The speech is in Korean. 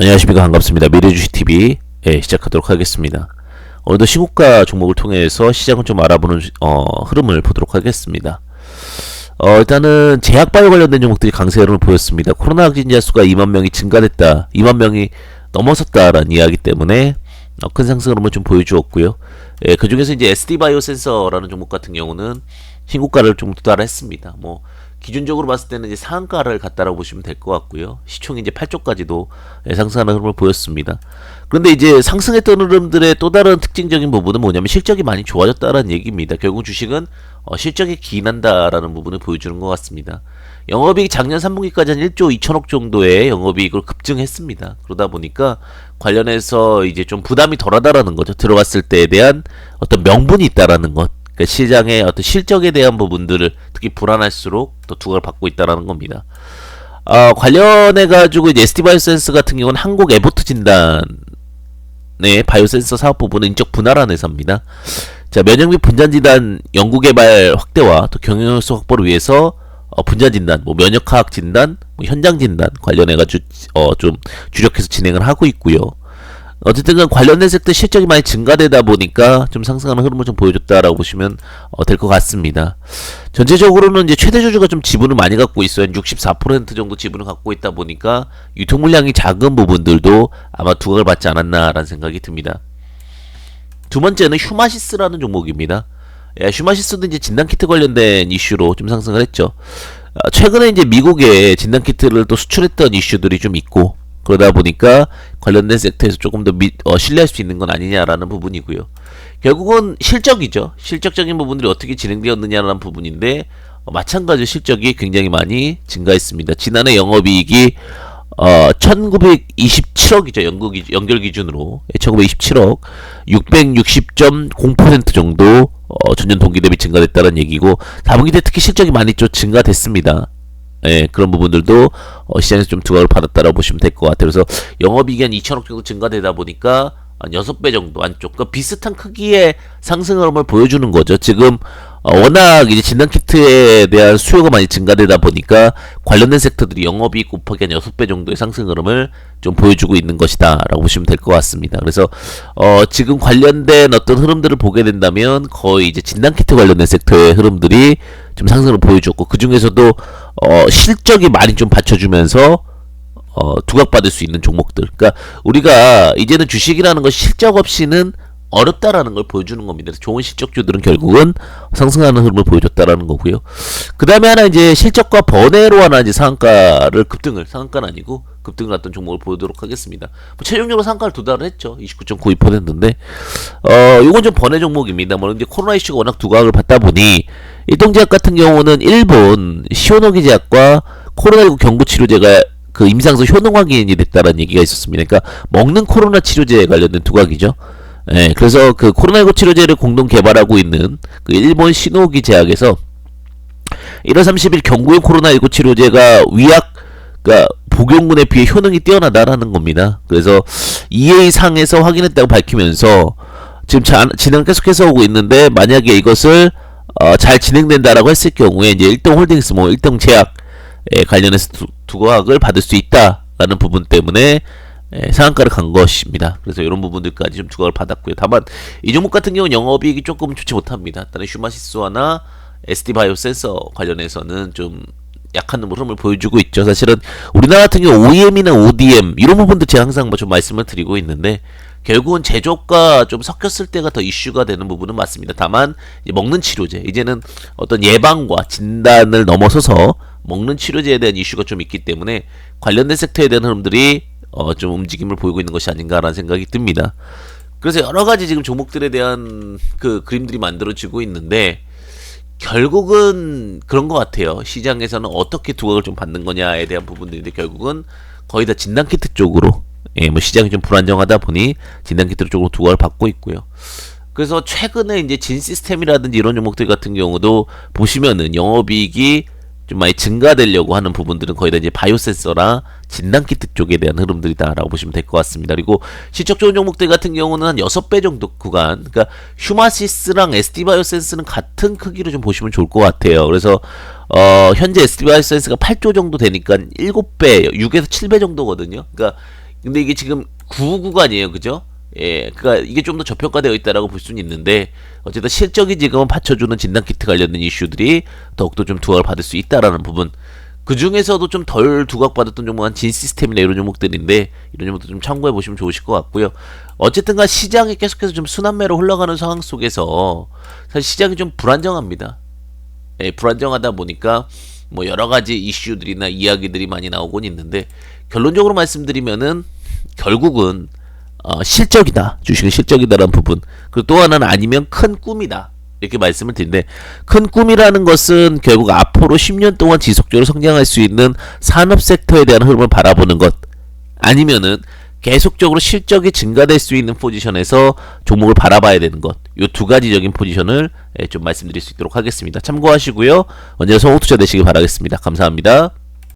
안녕하십니까. 반갑습니다. 미래주식TV 시작하도록 하겠습니다. 오늘도 신고가 종목을 통해서 시장을 좀 알아보는 흐름을 보도록 하겠습니다. 일단은 제약바이오 관련된 종목들이 강세 흐름을 보였습니다. 코로나 확진자 수가 2만 명이 증가됐다, 2만 명이 넘어섰다라는 이야기 때문에 큰 상승 흐름을 좀 보여주었고요. 그 중에서 이제 SD바이오 센서라는 종목 같은 경우는 신고가를 좀 도달했습니다. 뭐 기준적으로 봤을 때는 이제 상한가를 갔다라고 보시면 될 것 같고요. 시총이 이제 8조까지도 상승하는 흐름을 보였습니다. 그런데 이제 상승했던 흐름들의 또 다른 특징적인 부분은 뭐냐면 실적이 많이 좋아졌다라는 얘기입니다. 결국 주식은 실적이 기인한다라는 부분을 보여주는 것 같습니다. 영업이익 작년 3분기까지 한 1조 2천억 정도의 영업이익을 급증했습니다. 그러다 보니까 관련해서 이제 좀 부담이 덜하다라는 거죠. 들어갔을 때에 대한 어떤 명분이 있다라는 것. 그러니까 시장의 어떤 실적에 대한 부분들을 특히 불안할수록 더 두각을 받고 있다라는 겁니다. 관련해가지고 이제 SD바이오센스 같은 경우는 한국 에보트 진단의 바이오센서 사업 부분은 인적 분할한 회사입니다. 자, 면역 및 분자 진단 연구개발 확대와 또 경영효소 확보를 위해서 분자 진단, 뭐 면역화학 진단, 뭐 현장 진단 관련해가지고 좀 주력해서 진행을 하고 있고요. 어쨌든 관련된 섹터 실적이 많이 증가되다 보니까 좀 상승하는 흐름을 좀 보여줬다라고 보시면 될 것 같습니다. 전체적으로는 이제 최대 주주가 좀 지분을 많이 갖고 있어요. 64% 정도 지분을 갖고 있다 보니까 유통 물량이 작은 부분들도 아마 두각을 받지 않았나라는 생각이 듭니다. 두 번째는 휴마시스라는 종목입니다. 휴마시스도 이제 진단키트 관련된 이슈로 좀 상승을 했죠. 최근에 이제 미국에 진단키트를 또 수출했던 이슈들이 좀 있고, 그러다 보니까 관련된 섹터에서 조금 더 신뢰할 수 있는 건 아니냐라는 부분이고요. 결국은 실적이죠. 실적적인 부분들이 어떻게 진행되었느냐라는 부분인데 마찬가지로 실적이 굉장히 많이 증가했습니다. 지난해 영업이익이 1927억이죠. 연결 기준으로 1927억 660.0% 정도 전년 동기 대비 증가됐다는 얘기고, 4분기 때 특히 실적이 많이 좀 증가됐습니다. 그런 부분들도 시장에서 좀 두각을 받았다라고 보시면 될 것 같아요. 그래서 영업이익이 한 2천억 정도 증가되다 보니까 한 6배 정도 안쪽, 그러니까 비슷한 크기의 상승 흐름을 보여주는 거죠. 지금 워낙 이제 진단키트에 대한 수요가 많이 증가되다 보니까 관련된 섹터들이 영업이익 곱하기 한 6배 정도의 상승 흐름을 좀 보여주고 있는 것이다 라고 보시면 될 것 같습니다. 그래서 지금 관련된 어떤 흐름들을 보게 된다면 거의 이제 진단키트 관련된 섹터의 흐름들이 좀 상승을 보여줬고, 그 중에서도 실적이 많이 좀 받쳐주면서 두각받을 수 있는 종목들. 그러니까 우리가 이제는 주식이라는 것이 실적 없이는 어렵다라는 걸 보여주는 겁니다. 좋은 실적주들은 결국은 상승하는 흐름을 보여줬다라는 거고요. 그 다음에 하나 이제 실적과 번외로 하나 이제 상한가를 상한가는 아니고 급등을 했던 종목을 보도록 하겠습니다. 뭐 최종적으로 상한가를 도달을 했죠. 29.92%인데 요건 좀 번외 종목입니다. 뭐 이제 코로나 이슈가 워낙 두각을 받다 보니 일동제약 같은 경우는 일본 시오노기 제약과 코로나19 경구 치료제가 그 임상에서 효능 확인이 됐다라는 얘기가 있었습니다. 그러니까 먹는 코로나 치료제에 관련된 두각이죠. 그래서 그 코로나19 치료제를 공동 개발하고 있는 그 일본 시노기 제약에서 1월 30일 경구용 코로나19 치료제가 그러니까 복용군에 비해 효능이 뛰어나다라는 겁니다. 그래서 EA 상에서 확인했다고 밝히면서 지금 진행 계속해서 오고 있는데, 만약에 이것을 잘 진행된다라고 했을 경우에 이제 일동홀딩스, 뭐 일동제약 관련해서 두각을 받을 수 있다라는 부분 때문에 상한가를 간 것입니다. 그래서 이런 부분들까지 좀 두각을 받았고요. 다만 이 종목 같은 경우는 영업이익이 조금 좋지 못합니다. 다른 휴마시스와나 SD바이오센서 관련해서는 좀 약한 흐름을 보여주고 있죠. 사실은 우리나라 같은 경우 OEM이나 ODM 이런 부분도 제가 항상 좀 말씀을 드리고 있는데, 결국은 제조업과 좀 섞였을 때가 더 이슈가 되는 부분은 맞습니다. 다만 먹는 치료제, 이제는 어떤 예방과 진단을 넘어서서 먹는 치료제에 대한 이슈가 좀 있기 때문에 관련된 섹터에 대한 흐름들이 좀 움직임을 보이고 있는 것이 아닌가라는 생각이 듭니다. 그래서 여러가지 지금 종목들에 대한 그 그림들이 만들어지고 있는데, 결국은 그런 것 같아요. 시장에서는 어떻게 두각을 좀 받는 거냐에 대한 부분들인데, 결국은 거의 다 진단키트 쪽으로 뭐 시장이 좀 불안정하다 보니 진단키트 쪽으로 두각을 받고 있고요. 그래서 최근에 이제 진시스템이라든지 이런 종목들 같은 경우도 보시면은 영업이익이 좀 많이 증가되려고 하는 부분들은 거의 다 이제 바이오센서나 진단키트 쪽에 대한 흐름들이다라고 보시면 될 것 같습니다. 그리고 실적 좋은 종목들 같은 경우는 한 6배 정도 구간, 그러니까 휴마시스랑 SD바이오센스는 같은 크기로 좀 보시면 좋을 것 같아요. 그래서 현재 SD바이오센스가 8조 정도 되니까 7배, 6에서 7배 정도거든요. 그러니까 근데 이게 지금 9구간이에요, 그죠? 예, 그러니까 이게 좀 더 저평가되어 있다라고 볼 수는 있는데 어쨌든 실적이 지금은 받쳐주는 진단키트 관련된 이슈들이 더욱더 좀 두각을 받을 수 있다라는 부분. 그 중에서도 좀 덜 두각받았던 종목은 진 시스템이나 이런 종목들인데 이런 종목도 좀 참고해 보시면 좋으실 것 같고요. 어쨌든간 시장이 계속해서 좀 순환매로 흘러가는 상황 속에서 사실 시장이 좀 불안정합니다. 예, 불안정하다 보니까 뭐 여러 가지 이슈들이나 이야기들이 많이 나오곤 있는데 결론적으로 말씀드리면은 결국은 실적이다. 주식의 실적이다라는 부분. 그리고 또 하나는 아니면 큰 꿈이다. 이렇게 말씀을 드리는데 큰 꿈이라는 것은 결국 앞으로 10년 동안 지속적으로 성장할 수 있는 산업 섹터에 대한 흐름을 바라보는 것 아니면은 계속적으로 실적이 증가될 수 있는 포지션에서 종목을 바라봐야 되는 것. 요 두 가지적인 포지션을 좀 말씀드릴 수 있도록 하겠습니다. 참고하시고요. 언제나 성공 투자 되시길 바라겠습니다. 감사합니다.